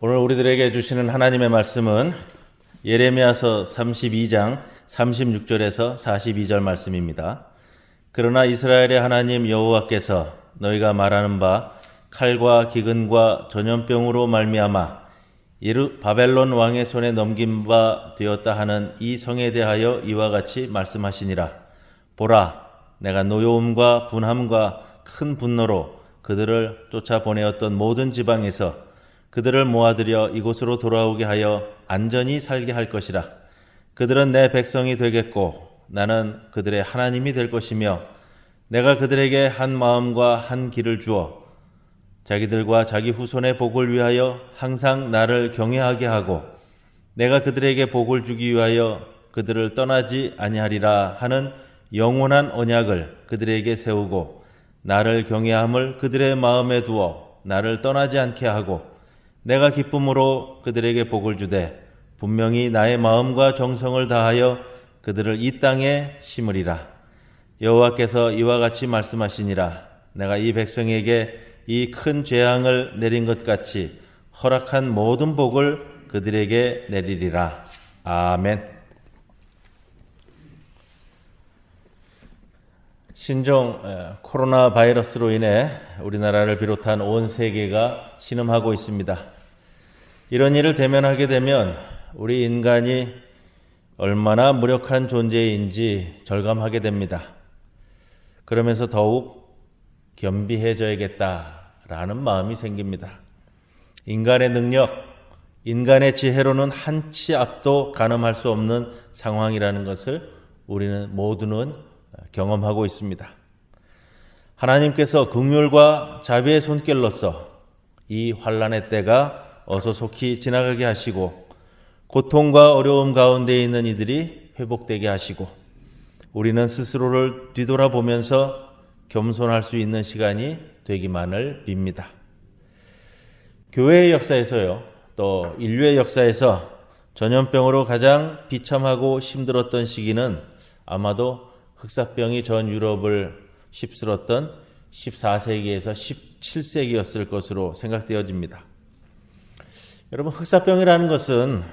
오늘 우리들에게 주시는 하나님의 말씀은 예레미야서 32장 36절에서 42절 말씀입니다. 그러나 이스라엘의 하나님 여호와께서 너희가 말하는 바 칼과 기근과 전염병으로 말미암아 바벨론 왕의 손에 넘긴 바 되었다 하는 이 성에 대하여 이와 같이 말씀하시니라. 보라, 내가 노여움과 분함과 큰 분노로 그들을 쫓아보내었던 모든 지방에서 그들을 모아들여 이곳으로 돌아오게 하여 안전히 살게 할 것이라. 그들은 내 백성이 되겠고 나는 그들의 하나님이 될 것이며 내가 그들에게 한 마음과 한 길을 주어 자기들과 자기 후손의 복을 위하여 항상 나를 경외하게 하고 내가 그들에게 복을 주기 위하여 그들을 떠나지 아니하리라 하는 영원한 언약을 그들에게 세우고 나를 경외함을 그들의 마음에 두어 나를 떠나지 않게 하고 내가 기쁨으로 그들에게 복을 주되 분명히 나의 마음과 정성을 다하여 그들을 이 땅에 심으리라. 여호와께서 이와 같이 말씀하시니라. 내가 이 백성에게 이 큰 재앙을 내린 것 같이 허락한 모든 복을 그들에게 내리리라. 아멘. 신종 코로나 바이러스로 인해 우리나라를 비롯한 온 세계가 신음하고 있습니다. 이런 일을 대면하게 되면 우리 인간이 얼마나 무력한 존재인지 절감하게 됩니다. 그러면서 더욱 겸비해져야겠다라는 마음이 생깁니다. 인간의 능력, 인간의 지혜로는 한치 앞도 가늠할 수 없는 상황이라는 것을 우리는 모두는 경험하고 있습니다. 하나님께서 긍휼과 자비의 손길로서 이 환난의 때가 어서 속히 지나가게 하시고 고통과 어려움 가운데 있는 이들이 회복되게 하시고 우리는 스스로를 뒤돌아보면서 겸손할 수 있는 시간이 되기만을 빕니다. 교회의 역사에서요, 또 인류의 역사에서 전염병으로 가장 비참하고 힘들었던 시기는 아마도 흑사병이 전 유럽을 휩쓸었던 14세기에서 17세기였을 것으로 생각되어집니다. 여러분, 흑사병이라는 것은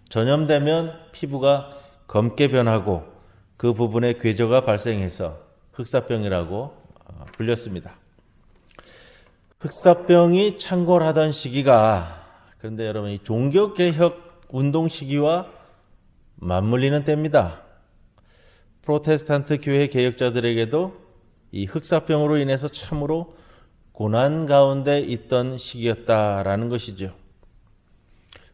전염되면 피부가 검게 변하고 그 부분에 궤저가 발생해서 흑사병이라고 불렸습니다. 흑사병이 창궐하던 시기가 그런데 여러분 이 종교개혁 운동 시기와 맞물리는 때입니다. 프로테스탄트 교회 개혁자들에게도 이 흑사병으로 인해서 참으로 고난 가운데 있던 시기였다라는 것이죠.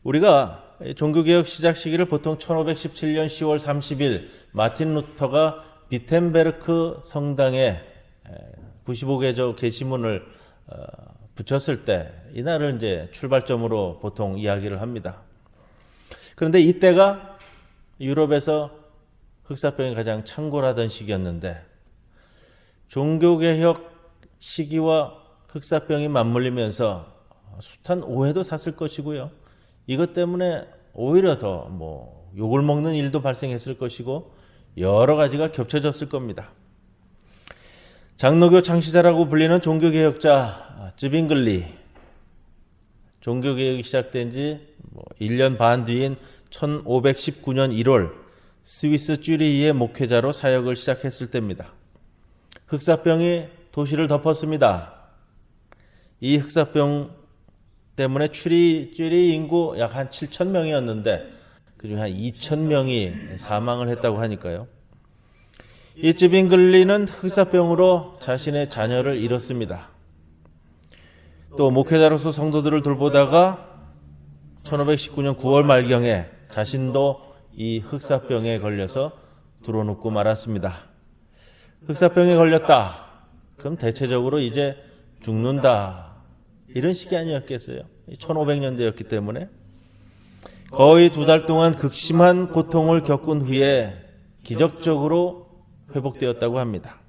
우리가 종교개혁 시작 시기를 보통 1517년 10월 30일 마틴 루터가 비텐베르크 성당에 95개조 게시문을 붙였을 때 이날을 이제 출발점으로 보통 이야기를 합니다. 그런데 이때가 유럽에서 흑사병이 가장 창궐하던 시기였는데 종교개혁 시기와 흑사병이 맞물리면서 숱한 오해도 샀을 것이고요. 이것 때문에 오히려 더 욕을 먹는 일도 발생했을 것이고 여러 가지가 겹쳐졌을 겁니다. 장로교 창시자라고 불리는 종교개혁자 즈빙글리, 종교개혁이 시작된 지 1년 반 뒤인 1519년 1월 스위스 쭈리히의 목회자로 사역을 시작했을 때입니다. 흑사병이 도시를 덮었습니다. 이 흑사병 때문에 쭈리히 인구 약 한 7천 명이었는데 그중에 한 2천 명이 사망을 했다고 하니까요. 이 즈빙글리는 흑사병으로 자신의 자녀를 잃었습니다. 또 목회자로서 성도들을 돌보다가 1519년 9월 말경에 자신도 이 흑사병에 걸려서 드러눕고 말았습니다. 흑사병에 걸렸다. 그럼 대체적으로 이제 죽는다. 이런 시기 아니었겠어요? 1500년대였기 때문에 거의 2달 동안 극심한 고통을 겪은 후에 기적적으로 회복되었다고 합니다.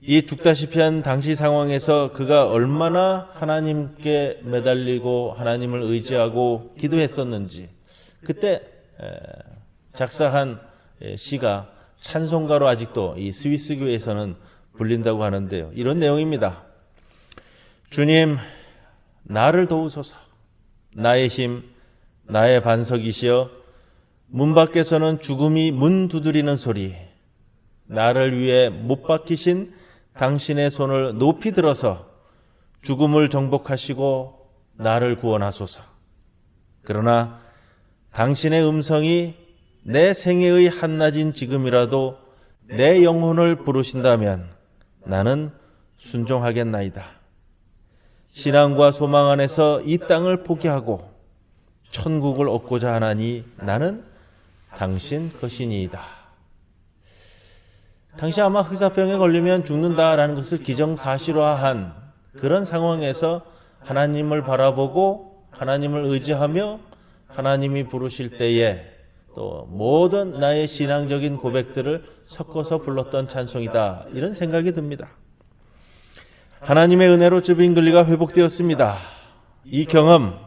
이 죽다시피 한 당시 상황에서 그가 얼마나 하나님께 매달리고 하나님을 의지하고 기도했었는지 그때 작사한 시가 찬송가로 아직도 이 스위스 교회에서는 불린다고 하는데요. 이런 내용입니다. 주님, 나를 도우소서. 나의 힘, 나의 반석이시여 문 밖에서는 죽음이 문 두드리는 소리, 나를 위해 못 박히신 당신의 손을 높이 들어서 죽음을 정복하시고 나를 구원하소서. 그러나 당신의 음성이 내 생애의 한낮인 지금이라도 내 영혼을 부르신다면 나는 순종하겠나이다. 신앙과 소망 안에서 이 땅을 포기하고 천국을 얻고자 하나니 나는 당신 것이니이다. 당시 아마 흑사병에 걸리면 죽는다라는 것을 기정사실화한 그런 상황에서 하나님을 바라보고 하나님을 의지하며 하나님이 부르실 때에 또 모든 나의 신앙적인 고백들을 섞어서 불렀던 찬송이다, 이런 생각이 듭니다. 하나님의 은혜로 쯔빙글리가 회복되었습니다. 이 경험,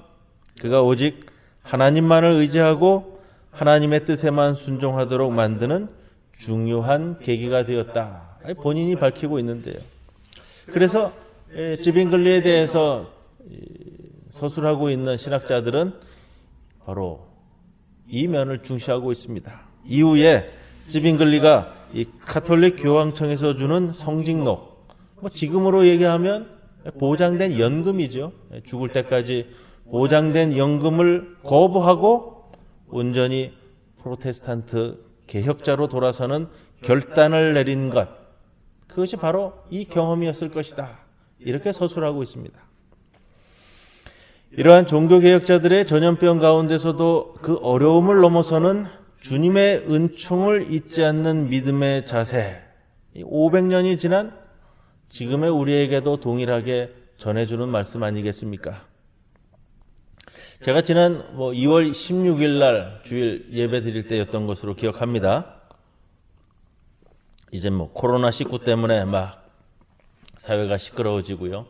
그가 오직 하나님만을 의지하고 하나님의 뜻에만 순종하도록 만드는 중요한 계기가 되었다, 본인이 밝히고 있는데요. 그래서 쯔빙글리에 대해서 서술하고 있는 신학자들은 바로 이 면을 중시하고 있습니다. 이후에 쯔빙글리가 이 가톨릭 교황청에서 주는 성직록, 지금으로 얘기하면 보장된 연금이죠. 죽을 때까지 보장된 연금을 거부하고 온전히 프로테스탄트 개혁자로 돌아서는 결단을 내린 것, 그것이 바로 이 경험이었을 것이다, 이렇게 서술하고 있습니다. 이러한 종교개혁자들의 전염병 가운데서도 그 어려움을 넘어서는 주님의 은총을 잊지 않는 믿음의 자세, 500년이 지난 지금의 우리에게도 동일하게 전해주는 말씀 아니겠습니까? 제가 지난 2월 16일 날 주일 예배 드릴 때였던 것으로 기억합니다. 이제 코로나19 때문에 막 사회가 시끄러워지고요.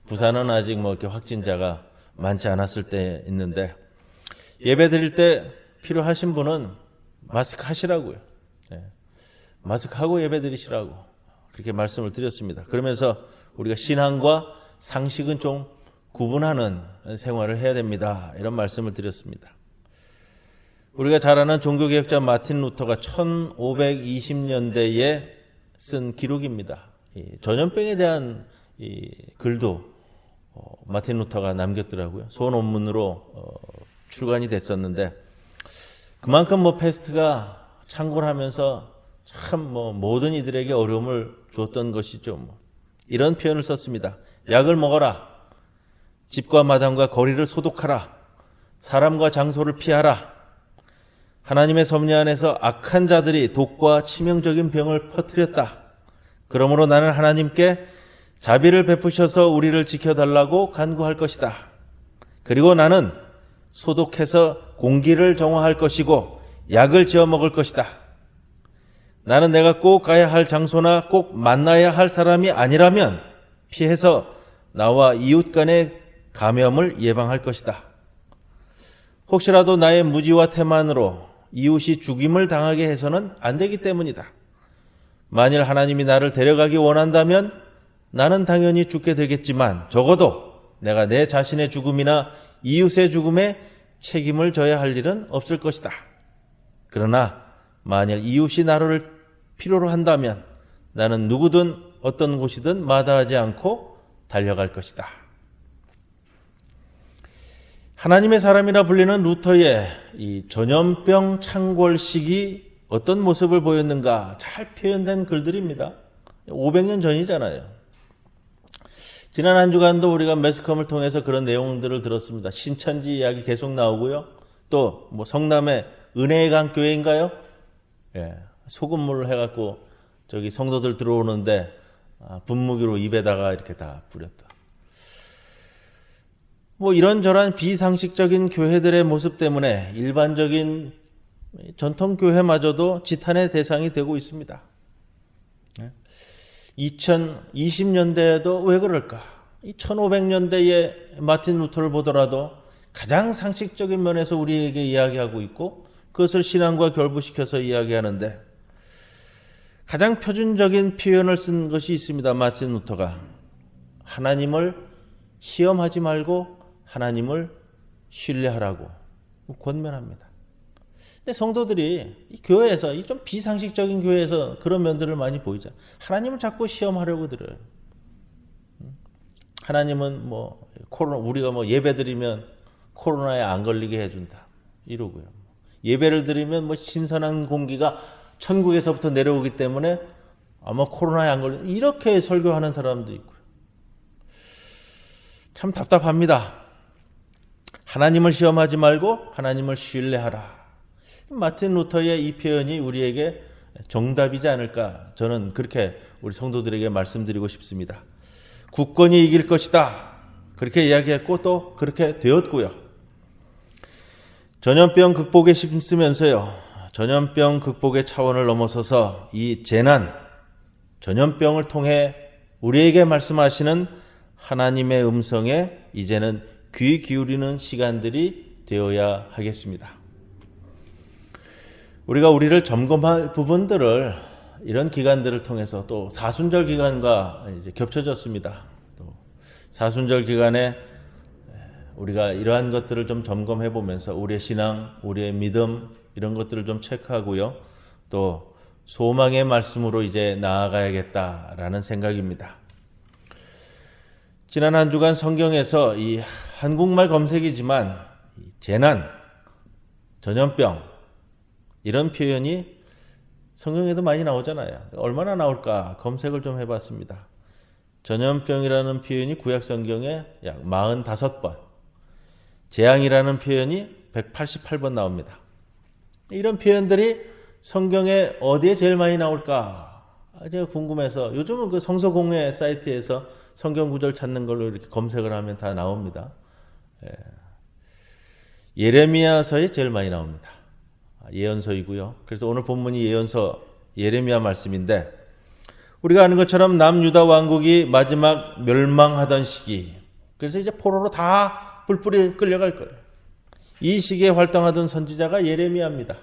부산은 아직 이렇게 확진자가 많지 않았을 때 있는데, 예배 드릴 때 필요하신 분은 마스크 하시라고요. 마스크 하고 예배 드리시라고 그렇게 말씀을 드렸습니다. 그러면서 우리가 신앙과 상식은 좀 구분하는 생활을 해야 됩니다, 이런 말씀을 드렸습니다. 우리가 잘 아는 종교개혁자 마틴 루터가 1520년대에 쓴 기록입니다. 전염병에 대한 글도 마틴 루터가 남겼더라고요. 소논문으로 출간이 됐었는데, 그만큼 패스트가 창궐하면서 참 모든 이들에게 어려움을 주었던 것이죠. 이런 표현을 썼습니다. 약을 먹어라. 집과 마당과 거리를 소독하라. 사람과 장소를 피하라. 하나님의 섭리 안에서 악한 자들이 독과 치명적인 병을 퍼뜨렸다. 그러므로 나는 하나님께 자비를 베푸셔서 우리를 지켜달라고 간구할 것이다. 그리고 나는 소독해서 공기를 정화할 것이고 약을 지어 먹을 것이다. 나는 내가 꼭 가야 할 장소나 꼭 만나야 할 사람이 아니라면 피해서 나와 이웃 간의 감염을 예방할 것이다. 혹시라도 나의 무지와 태만으로 이웃이 죽임을 당하게 해서는 안 되기 때문이다. 만일 하나님이 나를 데려가기 원한다면 나는 당연히 죽게 되겠지만 적어도 내가 내 자신의 죽음이나 이웃의 죽음에 책임을 져야 할 일은 없을 것이다. 그러나 만일 이웃이 나를 필요로 한다면 나는 누구든 어떤 곳이든 마다하지 않고 달려갈 것이다. 하나님의 사람이라 불리는 루터의 이 전염병 창궐식이 어떤 모습을 보였는가 잘 표현된 글들입니다. 500년 전이잖아요. 지난 한 주간도 우리가 매스컴을 통해서 그런 내용들을 들었습니다. 신천지 이야기 계속 나오고요. 또 성남의 은혜의 강 교회인가요? 소금물을 해갖고 저기 성도들 들어오는데 분무기로 입에다가 이렇게 다 뿌렸다. 이런저런 비상식적인 교회들의 모습 때문에 일반적인 전통교회마저도 지탄의 대상이 되고 있습니다. 2020년대에도 왜 그럴까? 1500년대의 마틴 루터를 보더라도 가장 상식적인 면에서 우리에게 이야기하고 있고 그것을 신앙과 결부시켜서 이야기하는데, 가장 표준적인 표현을 쓴 것이 있습니다. 마틴 루터가 하나님을 시험하지 말고 하나님을 신뢰하라고 권면합니다. 근데 성도들이 이 교회에서, 이 좀 비상식적인 교회에서 그런 면들을 많이 보이죠. 하나님을 자꾸 시험하려고 들어요. 하나님은 뭐 코로나, 우리가 뭐 예배 드리면 코로나에 안 걸리게 해준다 이러고요. 예배를 드리면 뭐 신선한 공기가 천국에서부터 내려오기 때문에 아마 코로나에 안 걸린다, 이렇게 설교하는 사람도 있고요. 참 답답합니다. 하나님을 시험하지 말고 하나님을 신뢰하라. 마틴 루터의 이 표현이 우리에게 정답이지 않을까, 저는 그렇게 우리 성도들에게 말씀드리고 싶습니다. 굳건히 이길 것이다, 그렇게 이야기했고 또 그렇게 되었고요. 전염병 극복에 힘쓰면서요, 전염병 극복의 차원을 넘어서서 이 재난, 전염병을 통해 우리에게 말씀하시는 하나님의 음성에 이제는 귀 기울이는 시간들이 되어야 하겠습니다. 우리가 우리를 점검할 부분들을 이런 기간들을 통해서, 또 사순절 기간과 이제 겹쳐졌습니다. 또 사순절 기간에 우리가 이러한 것들을 좀 점검해 보면서 우리의 신앙, 우리의 믿음, 이런 것들을 좀 체크하고요. 또 소망의 말씀으로 이제 나아가야겠다라는 생각입니다. 지난 한 주간 성경에서 이 한국말 검색이지만 재난, 전염병, 이런 표현이 성경에도 많이 나오잖아요. 얼마나 나올까 검색을 좀 해봤습니다. 전염병이라는 표현이 구약 성경에 약 45번, 재앙이라는 표현이 188번 나옵니다. 이런 표현들이 성경에 어디에 제일 많이 나올까 제가 궁금해서, 요즘은 그 성서공회 사이트에서 성경 구절 찾는 걸로 이렇게 검색을 하면 다 나옵니다. 예레미야서에 제일 많이 나옵니다. 예언서이고요. 그래서 오늘 본문이 예언서 예레미야 말씀인데, 우리가 아는 것처럼 남유다 왕국이 마지막 멸망하던 시기, 그래서 이제 포로로 다 뿔뿔이 끌려갈 거예요. 이 시기에 활동하던 선지자가 예레미야입니다.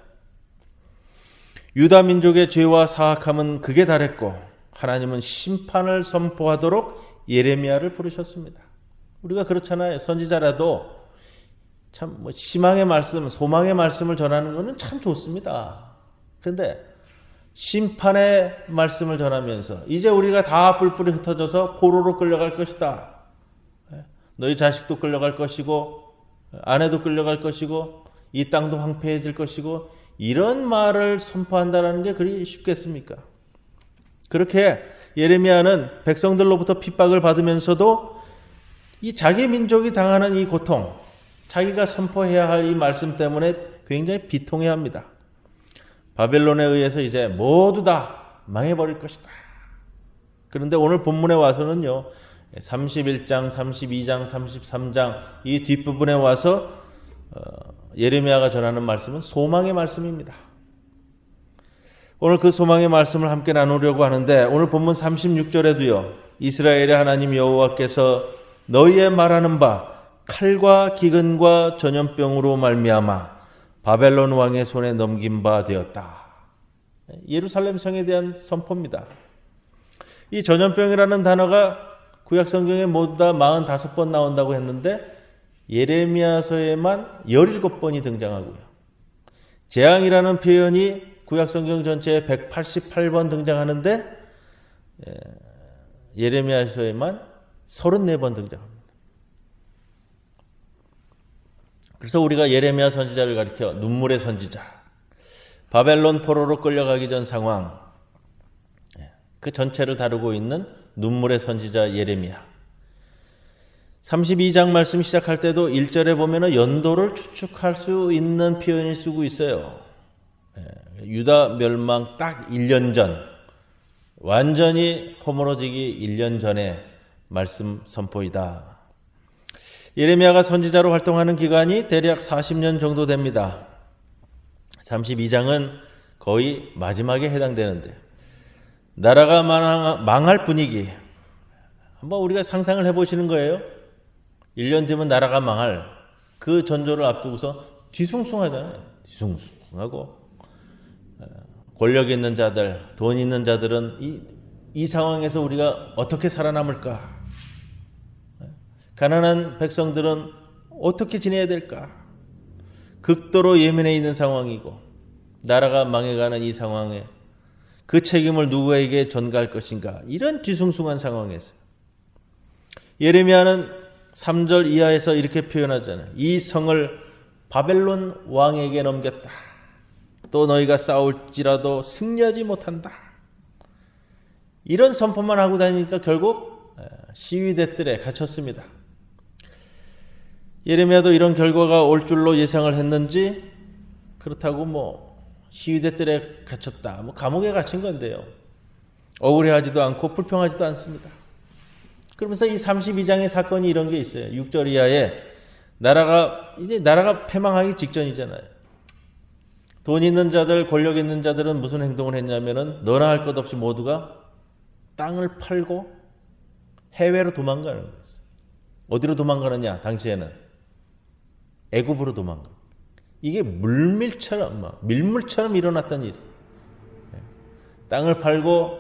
유다 민족의 죄와 사악함은 극에 달했고 하나님은 심판을 선포하도록 예레미야를 부르셨습니다. 우리가 그렇잖아요. 선지자라도 참 뭐 희망의 말씀, 소망의 말씀을 전하는 것은 참 좋습니다. 그런데 심판의 말씀을 전하면서 이제 우리가 다 뿔뿔이 흩어져서 포로로 끌려갈 것이다, 너희 자식도 끌려갈 것이고 아내도 끌려갈 것이고 이 땅도 황폐해질 것이고, 이런 말을 선포한다는 게 그리 쉽겠습니까? 그렇게 예레미야는 백성들로부터 핍박을 받으면서도 이 자기 민족이 당하는 이 고통, 자기가 선포해야 할 이 말씀 때문에 굉장히 비통해합니다. 바벨론에 의해서 이제 모두 다 망해버릴 것이다. 그런데 오늘 본문에 와서는요, 31장, 32장, 33장 이 뒷부분에 와서 예레미야가 전하는 말씀은 소망의 말씀입니다. 오늘 그 소망의 말씀을 함께 나누려고 하는데, 오늘 본문 36절에도요, 이스라엘의 하나님 여호와께서 너희의 말하는 바 칼과 기근과 전염병으로 말미암아 바벨론 왕의 손에 넘긴 바 되었다. 예루살렘 성에 대한 선포입니다. 이 전염병이라는 단어가 구약 성경에 모두 다 45번 나온다고 했는데 예레미야서에만 17번이 등장하고요. 재앙이라는 표현이 구약 성경 전체에 188번 등장하는데 예레미야서에만 34번 등장합니다. 그래서 우리가 예레미야 선지자를 가리켜 눈물의 선지자, 바벨론 포로로 끌려가기 전 상황, 그 전체를 다루고 있는 눈물의 선지자 예레미야. 32장 말씀 시작할 때도 1절에 보면 연도를 추측할 수 있는 표현을 쓰고 있어요. 유다 멸망 딱 1년 전, 완전히 허물어지기 1년 전에 말씀 선포이다. 예레미야가 선지자로 활동하는 기간이 대략 40년 정도 됩니다. 32장은 거의 마지막에 해당되는데, 나라가 망할 분위기, 한번 우리가 상상을 해보시는 거예요. 1년 뒤면 나라가 망할 그 전조를 앞두고서 뒤숭숭하잖아요. 뒤숭숭하고 권력 있는 자들, 돈 있는 자들은 이 상황에서 우리가 어떻게 살아남을까? 가난한 백성들은 어떻게 지내야 될까? 극도로 예민해 있는 상황이고 나라가 망해가는 이 상황에 그 책임을 누구에게 전가할 것인가? 이런 뒤숭숭한 상황에서 예레미야는 3절 이하에서 이렇게 표현하잖아요. 이 성을 바벨론 왕에게 넘겼다. 또 너희가 싸울지라도 승리하지 못한다. 이런 선포만 하고 다니니까 결국 시위대 뜰에 갇혔습니다. 예레미야도 이런 결과가 올 줄로 예상을 했는지 그렇다고 시위대 뜰에 갇혔다. 감옥에 갇힌 건데요. 억울해하지도 않고 불평하지도 않습니다. 그러면서 이 32장의 사건이 이런 게 있어요. 6절 이하에 나라가 패망하기 직전이잖아요. 돈 있는 자들, 권력 있는 자들은 무슨 행동을 했냐면은 너나 할 것 없이 모두가 땅을 팔고 해외로 도망가는 거였어요. 어디로 도망가느냐? 당시에는 애굽으로 도망가. 이게 밀물처럼 일어났던 일. 땅을 팔고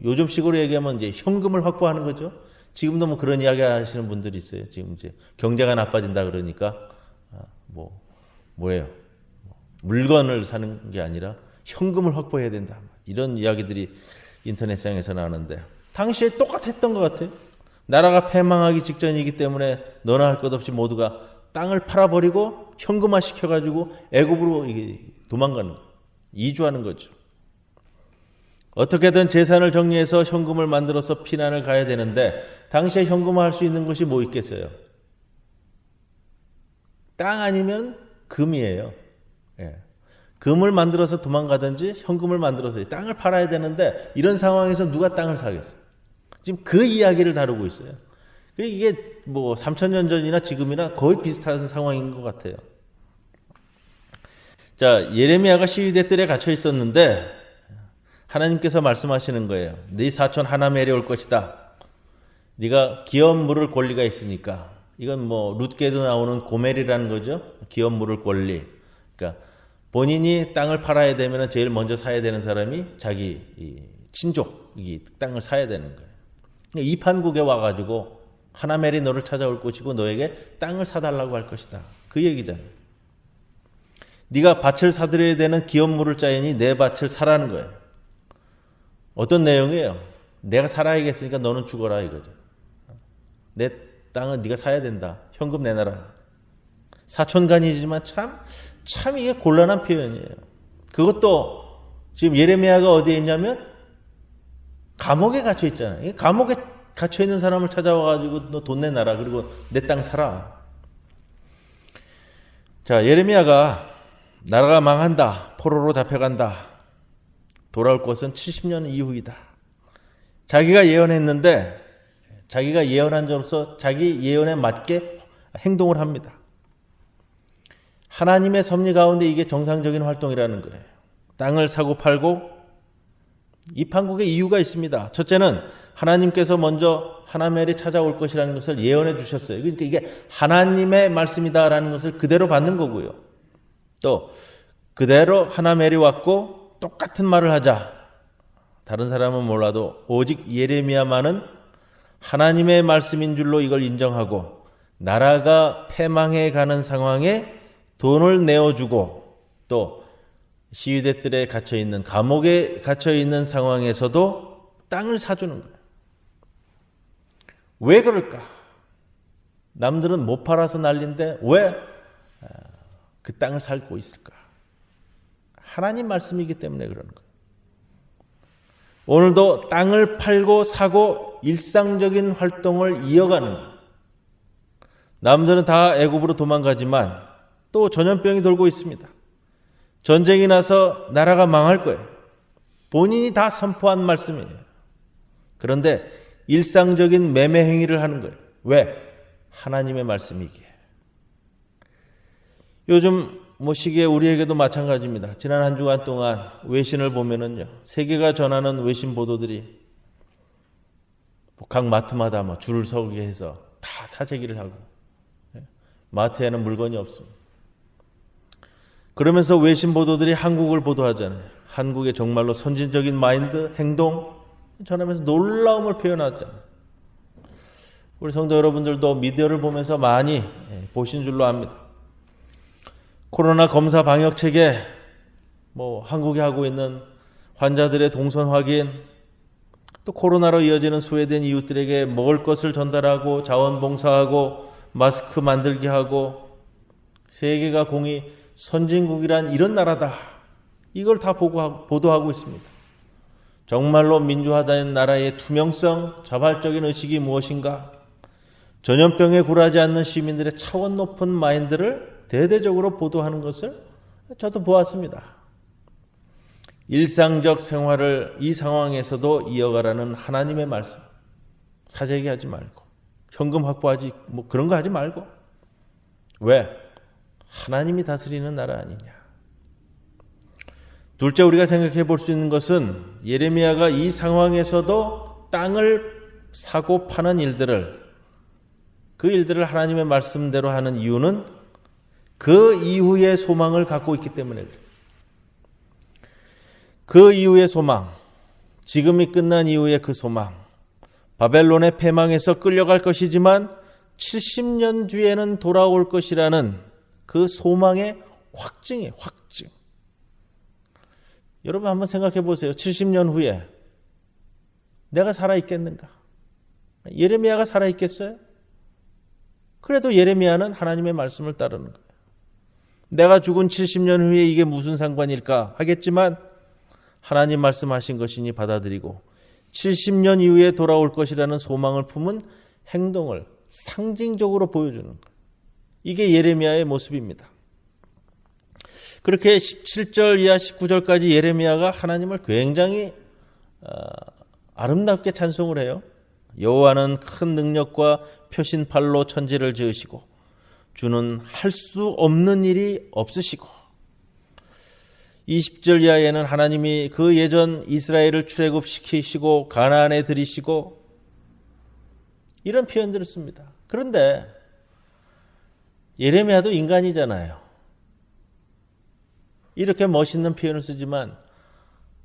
요즘식으로 얘기하면 이제 현금을 확보하는 거죠. 지금도 그런 이야기 하시는 분들이 있어요. 지금 이제 경제가 나빠진다 그러니까 뭐예요? 물건을 사는 게 아니라 현금을 확보해야 된다. 이런 이야기들이 인터넷상에서 나오는데 당시에 똑같았던 것 같아요. 나라가 패망하기 직전이기 때문에 너나 할 것 없이 모두가 땅을 팔아버리고 현금화 시켜가지고 애굽으로 도망가는 거예요. 이주하는 거죠. 어떻게든 재산을 정리해서 현금을 만들어서 피난을 가야 되는데 당시에 현금화할 수 있는 것이 뭐 있겠어요? 땅 아니면 금이에요. 금을 만들어서 도망가든지 현금을 만들어서 땅을 팔아야 되는데 이런 상황에서 누가 땅을 사겠어요? 지금 그 이야기를 다루고 있어요. 이게 3,000년 전이나 지금이나 거의 비슷한 상황인 것 같아요. 자, 예레미야가 시위대 뜰에 갇혀 있었는데 하나님께서 말씀하시는 거예요. 네 사촌 하나멜이 올 것이다. 네가 기업 물을 권리가 있으니까. 이건 룻게도 나오는 고멜이라는 거죠. 기업 물을 권리. 그러니까 본인이 땅을 팔아야 되면 제일 먼저 사야 되는 사람이 자기 친족이 땅을 사야 되는 거예요. 이 판국에 와가지고 하나멜이 너를 찾아올 것이고 너에게 땅을 사달라고 할 것이다. 그 얘기잖아요. 네가 밭을 사들여야 되는 기업 물을 짜이니 내 밭을 사라는 거예요. 어떤 내용이에요? 내가 살아야겠으니까 너는 죽어라 이거죠. 내 땅은 네가 사야 된다. 현금 내놔라. 사촌간이지만 참 이게 곤란한 표현이에요. 그것도 지금 예레미야가 어디에 있냐면 감옥에 갇혀 있잖아요. 감옥에 갇혀 있는 사람을 찾아와가지고 너 돈 내놔라. 그리고 내 땅 사라. 자, 예레미야가 나라가 망한다. 포로로 잡혀간다. 돌아올 것은 70년 이후이다. 자기가 예언했는데 자기가 예언한 점으로서 자기 예언에 맞게 행동을 합니다. 하나님의 섭리 가운데 이게 정상적인 활동이라는 거예요. 땅을 사고 팔고 이 판국에 이유가 있습니다. 첫째는 하나님께서 먼저 하나멜이 찾아올 것이라는 것을 예언해 주셨어요. 그러니까 이게 하나님의 말씀이다라는 것을 그대로 받는 거고요. 또 그대로 하나멜이 왔고 똑같은 말을 하자. 다른 사람은 몰라도 오직 예레미야만은 하나님의 말씀인 줄로 이걸 인정하고 나라가 패망해 가는 상황에 돈을 내어주고 또 시위대 뜰에 갇혀있는 감옥에 갇혀있는 상황에서도 땅을 사주는 거예요. 왜 그럴까? 남들은 못 팔아서 난리인데 왜 그 땅을 살고 있을까? 하나님 말씀이기 때문에 그런 거예요. 오늘도 땅을 팔고 사고 일상적인 활동을 이어가는 거예요. 남들은 다 애굽으로 도망가지만 또 전염병이 돌고 있습니다. 전쟁이 나서 나라가 망할 거예요. 본인이 다 선포한 말씀이에요. 그런데 일상적인 매매 행위를 하는 거예요. 왜? 하나님의 말씀이기에. 요즘 시기에 우리에게도 마찬가지입니다. 지난 한 주간 동안 외신을 보면은요, 세계가 전하는 외신 보도들이 각 마트마다 줄을 서게 해서 다 사재기를 하고 마트에는 물건이 없습니다. 그러면서 외신 보도들이 한국을 보도하잖아요. 한국의 정말로 선진적인 마인드, 행동 전하면서 놀라움을 표현하잖아요. 우리 성도 여러분들도 미디어를 보면서 많이 보신 줄로 압니다. 코로나 검사 방역 체계, 한국이 하고 있는 환자들의 동선 확인, 또 코로나로 이어지는 소외된 이웃들에게 먹을 것을 전달하고 자원봉사하고 마스크 만들게 하고 세계가 공히 선진국이란 이런 나라다. 이걸 다 보도하고 있습니다. 정말로 민주화된 나라의 투명성, 자발적인 의식이 무엇인가? 전염병에 굴하지 않는 시민들의 차원 높은 마인드를 대대적으로 보도하는 것을 저도 보았습니다. 일상적 생활을 이 상황에서도 이어가라는 하나님의 말씀. 사재기 하지 말고, 현금 확보하지, 그런 거 하지 말고. 왜? 하나님이 다스리는 나라 아니냐. 둘째, 우리가 생각해 볼 수 있는 것은 예레미야가 이 상황에서도 땅을 사고 파는 그 일들을 하나님의 말씀대로 하는 이유는 그 이후의 소망을 갖고 있기 때문에 그래요. 그 이후의 소망, 지금이 끝난 이후의 그 소망, 바벨론의 패망에서 끌려갈 것이지만 70년 뒤에는 돌아올 것이라는 그 소망의 확증이에요. 확증. 여러분 한번 생각해 보세요. 70년 후에 내가 살아있겠는가? 예레미야가 살아있겠어요? 그래도 예레미야는 하나님의 말씀을 따르는 거예요. 내가 죽은 70년 후에 이게 무슨 상관일까 하겠지만 하나님 말씀하신 것이니 받아들이고 70년 이후에 돌아올 것이라는 소망을 품은 행동을 상징적으로 보여주는 거예요. 이게 예레미야의 모습입니다. 그렇게 17절 이하 19절까지 예레미야가 하나님을 굉장히 아름답게 찬송을 해요. 여호와는 큰 능력과 표신팔로 천지를 지으시고 주는 할 수 없는 일이 없으시고 20절 이하에는 하나님이 그 예전 이스라엘을 출애굽시키시고 가나안에 들이시고 이런 표현들을 씁니다. 그런데 예레미야도 인간이잖아요. 이렇게 멋있는 표현을 쓰지만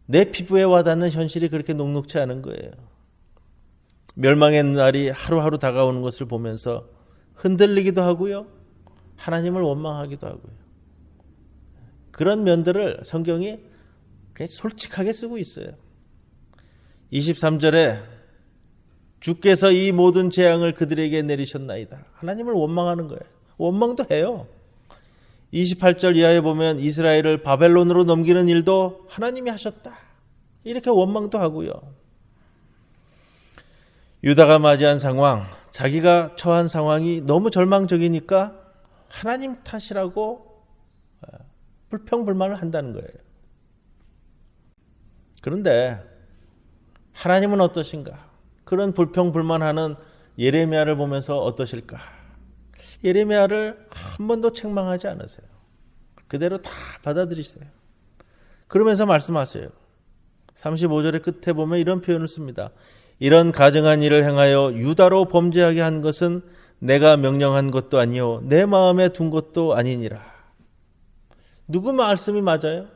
내 피부에 와닿는 현실이 그렇게 녹록지 않은 거예요. 멸망의 날이 하루하루 다가오는 것을 보면서 흔들리기도 하고요. 하나님을 원망하기도 하고요. 그런 면들을 성경이 그냥 솔직하게 쓰고 있어요. 23절에 주께서 이 모든 재앙을 그들에게 내리셨나이다. 하나님을 원망하는 거예요. 원망도 해요. 28절 이하에 보면 이스라엘을 바벨론으로 넘기는 일도 하나님이 하셨다. 이렇게 원망도 하고요. 유다가 맞이한 상황, 자기가 처한 상황이 너무 절망적이니까 하나님 탓이라고 불평불만을 한다는 거예요. 그런데 하나님은 어떠신가? 그런 불평불만하는 예레미야를 보면서 어떠실까? 예레미야를 한 번도 책망하지 않으세요. 그대로 다 받아들이세요. 그러면서 말씀하세요. 35절의 끝에 보면 이런 표현을 씁니다. 이런 가증한 일을 행하여 유다로 범죄하게 한 것은 내가 명령한 것도 아니요 내 마음에 둔 것도 아니니라. 누구 말씀이 맞아요?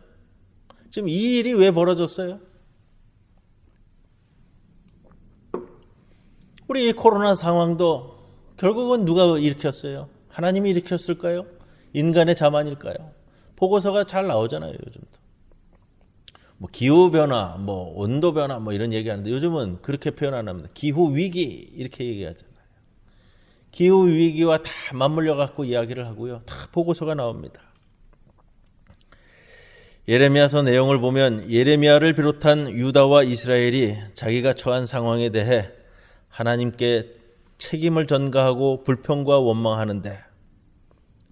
지금 이 일이 왜 벌어졌어요? 우리 이 코로나 상황도 결국은 누가 일으켰어요? 하나님이 일으켰을까요? 인간의 자만일까요? 보고서가 잘 나오잖아요, 요즘도. 기후변화, 온도변화, 이런 얘기하는데 요즘은 그렇게 표현 안 합니다. 기후위기, 이렇게 얘기하잖아요. 기후위기와 다 맞물려 갖고 이야기를 하고요. 다 보고서가 나옵니다. 예레미야서 내용을 보면 예레미야를 비롯한 유다와 이스라엘이 자기가 처한 상황에 대해 하나님께 책임을 전가하고 불평과 원망하는데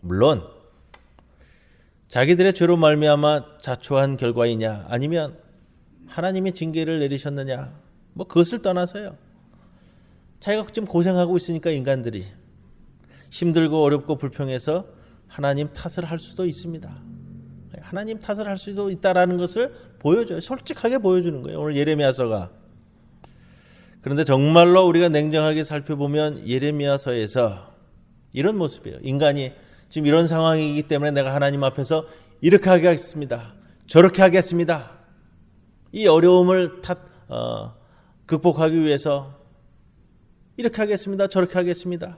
물론 자기들의 죄로 말미암아 자초한 결과이냐 아니면 하나님이 징계를 내리셨느냐 그것을 떠나서요. 자기가 지금 고생하고 있으니까 인간들이 힘들고 어렵고 불평해서 하나님 탓을 할 수도 있습니다. 하나님 탓을 할 수도 있다라는 것을 보여줘요. 솔직하게 보여주는 거예요. 오늘 예레미야서가. 그런데 정말로 우리가 냉정하게 살펴보면 예레미야서에서 이런 모습이에요. 인간이 지금 이런 상황이기 때문에 내가 하나님 앞에서 이렇게 하겠습니다. 저렇게 하겠습니다. 이 어려움을 극복하기 위해서 이렇게 하겠습니다. 저렇게 하겠습니다.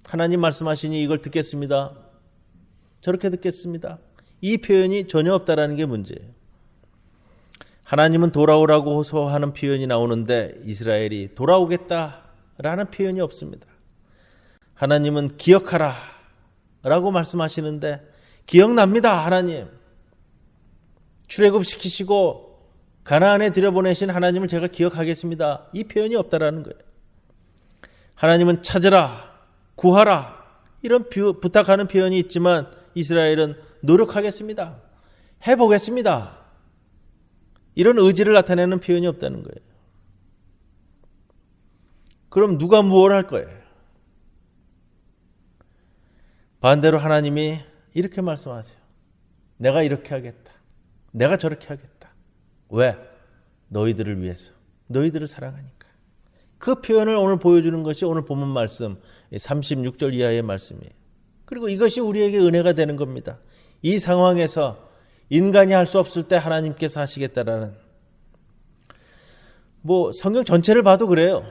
하나님 말씀하시니 이걸 듣겠습니다. 저렇게 듣겠습니다. 이 표현이 전혀 없다라는 게 문제예요. 하나님은 돌아오라고 호소하는 표현이 나오는데 이스라엘이 돌아오겠다라는 표현이 없습니다. 하나님은 기억하라 라고 말씀하시는데 기억납니다. 하나님. 출애굽시키시고 가나안에 들여보내신 하나님을 제가 기억하겠습니다. 이 표현이 없다라는 거예요. 하나님은 찾으라, 구하라 이런 부탁하는 표현이 있지만 이스라엘은 노력하겠습니다. 해보겠습니다. 이런 의지를 나타내는 표현이 없다는 거예요. 그럼 누가 무엇을 할 거예요? 반대로 하나님이 이렇게 말씀하세요. 내가 이렇게 하겠다. 내가 저렇게 하겠다. 왜? 너희들을 위해서. 너희들을 사랑하니까. 그 표현을 오늘 보여주는 것이 오늘 본문 말씀 36절 이하의 말씀이에요. 그리고 이것이 우리에게 은혜가 되는 겁니다. 이 상황에서 인간이 할 수 없을 때 하나님께서 하시겠다라는 성경 전체를 봐도 그래요.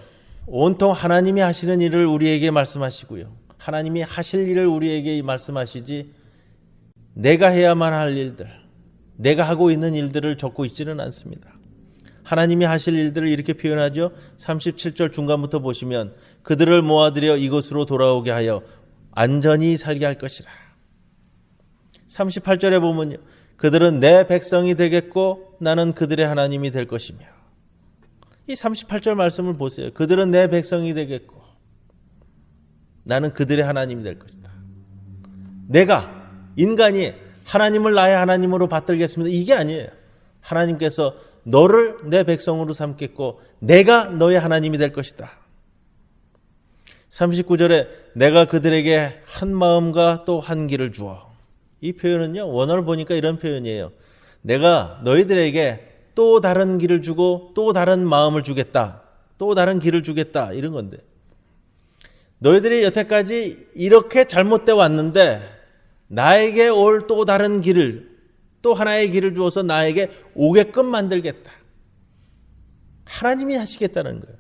온통 하나님이 하시는 일을 우리에게 말씀하시고요. 하나님이 하실 일을 우리에게 말씀하시지 내가 해야만 할 일들, 내가 하고 있는 일들을 적고 있지는 않습니다. 하나님이 하실 일들을 이렇게 표현하죠. 37절 중간부터 보시면 그들을 모아들여 이곳으로 돌아오게 하여 안전히 살게 할 것이라. 38절에 보면요. 그들은 내 백성이 되겠고 나는 그들의 하나님이 될 것이며. 이 38절 말씀을 보세요. 그들은 내 백성이 되겠고 나는 그들의 하나님이 될 것이다. 내가 인간이 하나님을 나의 하나님으로 받들겠습니다. 이게 아니에요. 하나님께서 너를 내 백성으로 삼겠고 내가 너의 하나님이 될 것이다. 39절에 내가 그들에게 한 마음과 또 한 길을 주어. 이 표현은요. 원어를 보니까 이런 표현이에요. 내가 너희들에게 또 다른 길을 주고 또 다른 마음을 주겠다. 또 다른 길을 주겠다. 이런 건데. 너희들이 여태까지 이렇게 잘못되어 왔는데 나에게 올 또 다른 길을 또 하나의 길을 주어서 나에게 오게끔 만들겠다. 하나님이 하시겠다는 거예요.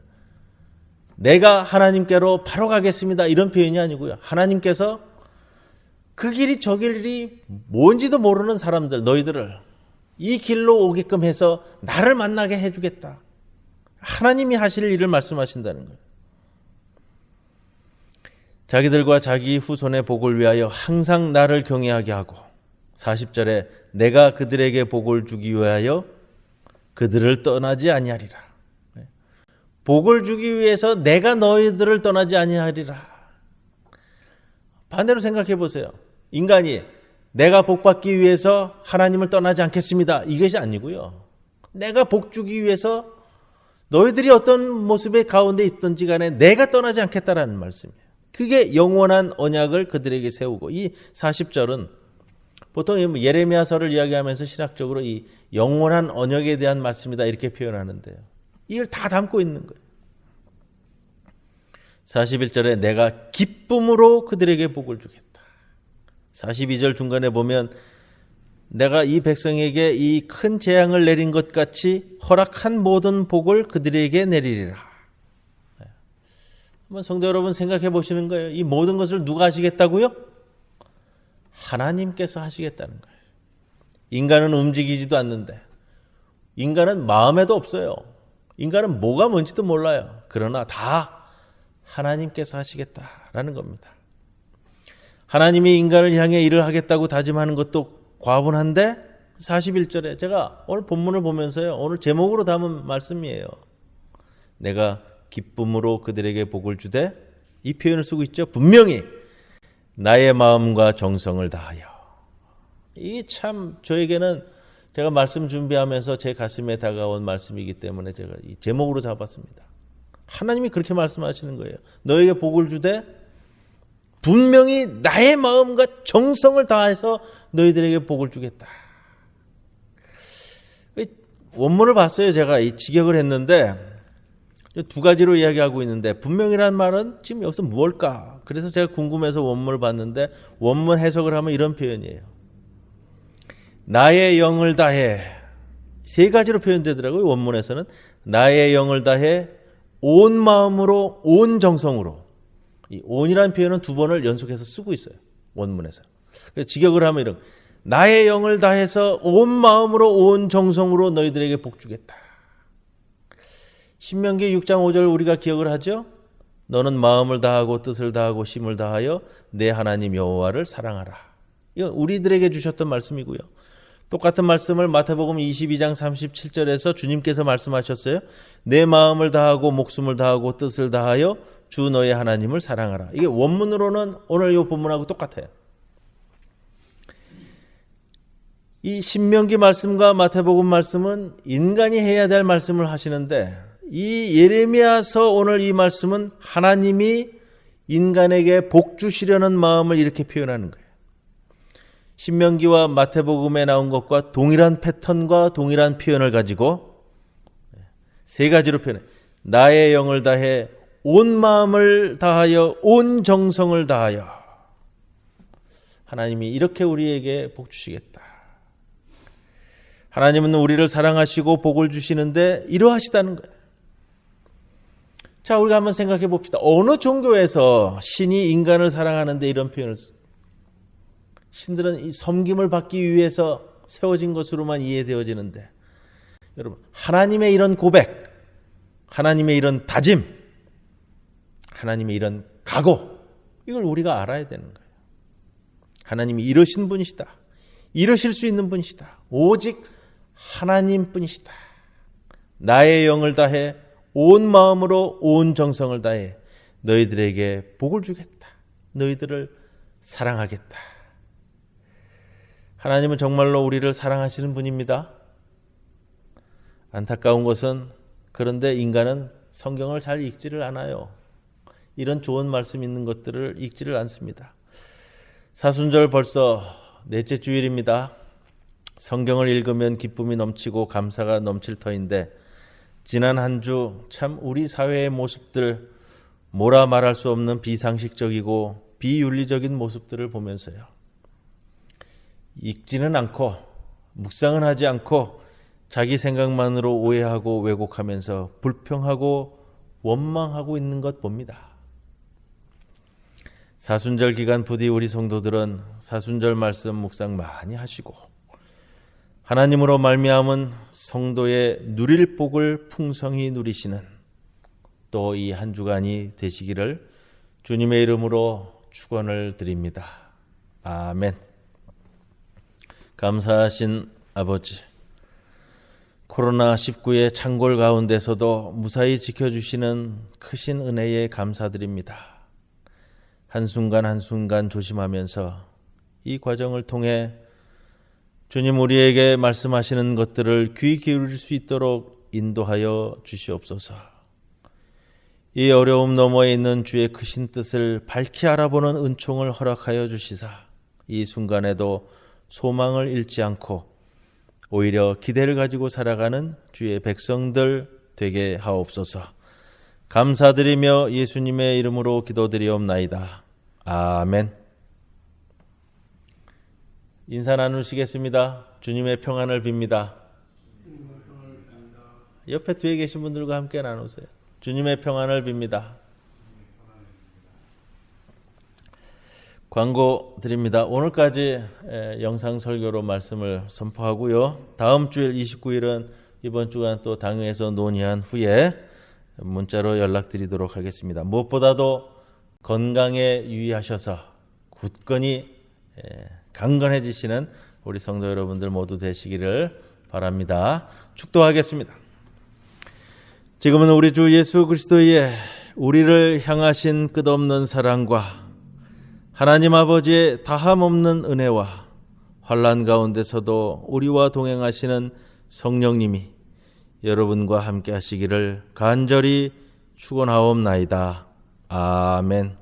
내가 하나님께로 바로 가겠습니다. 이런 표현이 아니고요. 하나님께서 그 길이 저 길이 뭔지도 모르는 사람들, 너희들을 이 길로 오게끔 해서 나를 만나게 해주겠다. 하나님이 하실 일을 말씀하신다는 거예요. 자기들과 자기 후손의 복을 위하여 항상 나를 경외하게 하고 40절에 내가 그들에게 복을 주기 위하여 그들을 떠나지 아니하리라. 복을 주기 위해서 내가 너희들을 떠나지 아니하리라. 반대로 생각해 보세요. 인간이 내가 복 받기 위해서 하나님을 떠나지 않겠습니다. 이것이 아니고요. 내가 복 주기 위해서 너희들이 어떤 모습의 가운데 있든지 간에 내가 떠나지 않겠다라는 말씀이에요. 그게 영원한 언약을 그들에게 세우고 이 40절은 보통 예레미야서를 이야기하면서 신학적으로 이 영원한 언약에 대한 말씀이다 이렇게 표현하는데요. 이걸 다 담고 있는 거예요. 41절에 내가 기쁨으로 그들에게 복을 주겠다. 42절 중간에 보면 내가 이 백성에게 이 큰 재앙을 내린 것 같이 허락한 모든 복을 그들에게 내리리라. 한번 성도 여러분 생각해 보시는 거예요. 이 모든 것을 누가 하시겠다고요? 하나님께서 하시겠다는 거예요. 인간은 움직이지도 않는데 인간은 마음에도 없어요. 인간은 뭐가 뭔지도 몰라요. 그러나 다 하나님께서 하시겠다라는 겁니다. 하나님이 인간을 향해 일을 하겠다고 다짐하는 것도 과분한데 41절에 제가 오늘 본문을 보면서요. 오늘 제목으로 담은 말씀이에요. 내가 기쁨으로 그들에게 복을 주되 이 표현을 쓰고 있죠. 분명히 나의 마음과 정성을 다하여. 이 참 저에게는 제가 말씀 준비하면서 제 가슴에 다가온 말씀이기 때문에 제가 이 제목으로 잡았습니다. 하나님이 그렇게 말씀하시는 거예요. 너에게 복을 주되 분명히 나의 마음과 정성을 다해서 너희들에게 복을 주겠다. 원문을 봤어요. 제가 이 직역을 했는데 두 가지로 이야기하고 있는데 분명이라는 말은 지금 여기서 무엇일까? 그래서 제가 궁금해서 원문을 봤는데 원문 해석을 하면 이런 표현이에요. 나의 영을 다해 세 가지로 표현되더라고요. 원문에서는 나의 영을 다해 온 마음으로 온 정성으로. 이 온이라는 표현은 두 번을 연속해서 쓰고 있어요. 원문에서. 그래서 직역을 하면 이런 나의 영을 다해서 온 마음으로 온 정성으로 너희들에게 복 주겠다. 신명기 6장 5절 우리가 기억을 하죠. 너는 마음을 다하고 뜻을 다하고 힘을 다하여 내 하나님 여호와를 사랑하라. 이건 우리들에게 주셨던 말씀이고요. 똑같은 말씀을 마태복음 22장 37절에서 주님께서 말씀하셨어요. 내 마음을 다하고 목숨을 다하고 뜻을 다하여 주 너의 하나님을 사랑하라. 이게 원문으로는 오늘 이 본문하고 똑같아요. 이 신명기 말씀과 마태복음 말씀은 인간이 해야 될 말씀을 하시는데 이 예레미야서 오늘 이 말씀은 하나님이 인간에게 복 주시려는 마음을 이렇게 표현하는 거예요. 신명기와 마태복음에 나온 것과 동일한 패턴과 동일한 표현을 가지고 세 가지로 표현해. 나의 영을 다해 온 마음을 다하여 온 정성을 다하여. 하나님이 이렇게 우리에게 복 주시겠다. 하나님은 우리를 사랑하시고 복을 주시는데 이러하시다는 거예요. 자, 우리가 한번 생각해 봅시다. 어느 종교에서 신이 인간을 사랑하는데 이런 표현을 씁니까? 신들은 이 섬김을 받기 위해서 세워진 것으로만 이해되어지는데 여러분 하나님의 이런 고백, 하나님의 이런 다짐, 하나님의 이런 각오 이걸 우리가 알아야 되는 거예요. 하나님이 이러신 분이시다. 이러실 수 있는 분이시다. 오직 하나님뿐이시다. 나의 영을 다해 온 마음으로 온 정성을 다해 너희들에게 복을 주겠다. 너희들을 사랑하겠다. 하나님은 정말로 우리를 사랑하시는 분입니다. 안타까운 것은 그런데 인간은 성경을 잘 읽지를 않아요. 이런 좋은 말씀 있는 것들을 읽지를 않습니다. 사순절 벌써 넷째 주일입니다. 성경을 읽으면 기쁨이 넘치고 감사가 넘칠 터인데 지난 한 주 참 우리 사회의 모습들 뭐라 말할 수 없는 비상식적이고 비윤리적인 모습들을 보면서요. 읽지는 않고 묵상은 하지 않고 자기 생각만으로 오해하고 왜곡하면서 불평하고 원망하고 있는 것 봅니다. 사순절 기간 부디 우리 성도들은 사순절 말씀 묵상 많이 하시고 하나님으로 말미암은 성도의 누릴 복을 풍성히 누리시는 또 이 한 주간이 되시기를 주님의 이름으로 축원을 드립니다. 아멘. 감사하신 아버지, 코로나19의 창궐 가운데서도 무사히 지켜주시는 크신 은혜에 감사드립니다. 한순간 한순간 조심하면서 이 과정을 통해 주님 우리에게 말씀하시는 것들을 귀 기울일 수 있도록 인도하여 주시옵소서. 이 어려움 너머에 있는 주의 크신 뜻을 밝히 알아보는 은총을 허락하여 주시사 이 순간에도 소망을 잃지 않고 오히려 기대를 가지고 살아가는 주의 백성들 되게 하옵소서. 감사드리며 예수님의 이름으로 기도드리옵나이다. 아멘. 인사 나누시겠습니다. 주님의 평안을 빕니다. 옆에 뒤에 계신 분들과 함께 나누세요. 주님의 평안을 빕니다. 광고 드립니다. 오늘까지 영상 설교로 말씀을 선포하고요. 다음 주일 29일은 이번 주간 또 당회에서 논의한 후에 문자로 연락드리도록 하겠습니다. 무엇보다도 건강에 유의하셔서 굳건히 강건해지시는 우리 성도 여러분들 모두 되시기를 바랍니다. 축도하겠습니다. 지금은 우리 주 예수 그리스도의 우리를 향하신 끝없는 사랑과 하나님 아버지의 다함없는 은혜와 환난 가운데서도 우리와 동행하시는 성령님이 여러분과 함께 하시기를 간절히 축원하옵나이다. 아멘.